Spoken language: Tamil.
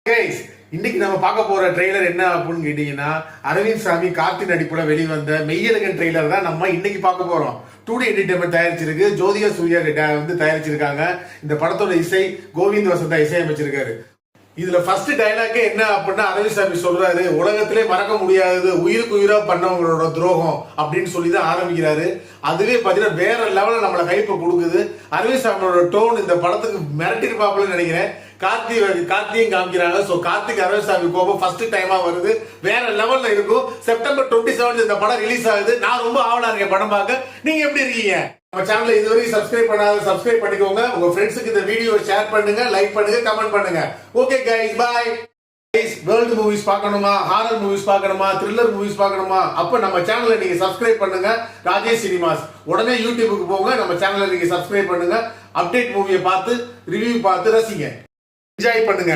கைஸ், இன்னைக்கு நம்ம பார்க்க போற ட்ரெய்லர் என்ன அப்படின்னு கேட்டீங்கன்னா, அரவிந்த் சாமி கார்த்தி நடிப்புல வெளிவந்த மெய்யழகன் ட்ரெய்லர் தான் நம்ம இன்னைக்கு பார்க்க போறோம். 2D entertainment தயாரிச்சிருக்கு. ஜோதிகா சூர்யா வந்து தயாரிச்சிருக்காங்க. இந்த படத்தோட இசை கோவிந்த் வசந்தா இசையமைச்சிருக்காரு. இதுல ஃபர்ஸ்ட் டைலாக்கே என்ன அப்படின்னா, அரவிந்த் சாமி சொல்றாரு, உலகத்திலே மறக்க முடியாதது உயிருக்கு உயிரா பண்ணவங்களோட துரோகம் அப்படின்னு சொல்லி தான் ஆரம்பிக்கிறாரு. அதுவே பாத்தீங்கன்னா வேற லெவலில் நம்மளை கைப்ப கொடுக்குது. அரவிந்த் சாமியோட டோன் இந்த படத்துக்கு மிரட்டிருப்பாப்புன்னு நினைக்கிறேன். கார்த்தியும் காமிக்கிறாங்க. சோ கார்த்திக் அரவிந்த் சாமி கோபம் ஃபர்ஸ்ட் டைமா வருது. வேற லெவல்ல இருக்கும். செப்டம்பர் 27 இந்த படம் ரிலீஸ் ஆகுது. நான் ரொம்ப ஆவலா இருக்கேன் படம் பார்க்க. நீங்க எப்படி இருக்கீங்க? நம்ம சேனலை இதுவரைக்கும் சப்ஸ்கிரைப் பண்ணாத சப்ஸ்கிரைப் பண்ணிக்கோங்க. உங்க ஃப்ரெண்ட்ஸுக்கு இந்த வீடியோ ஷேர் பண்ணுங்க, லைக் பண்ணுங்க, கமெண்ட் பண்ணுங்க. Okay guys, bye. World movies பார்க்கணுமா, ஹாரர் மூவிஸ் பார்க்கணுமா, த்ரில்லர் மூவிஸ் பார்க்கணுமா, அப்ப நம்ம சேனலை நீங்க சப்ஸ்கிரைப் பண்ணுங்க. ராஜேஷ் சினிமாஸ். உடனே யூடியூபுக்கு போங்க, நம்ம சேனலை நீங்க சப்ஸ்கிரைப் பண்ணுங்க. அப்டேட் மூவியை பார்த்து ரிவ்யூ பார்த்து ரசிங்க, என்ஜாய் பண்ணுங்க.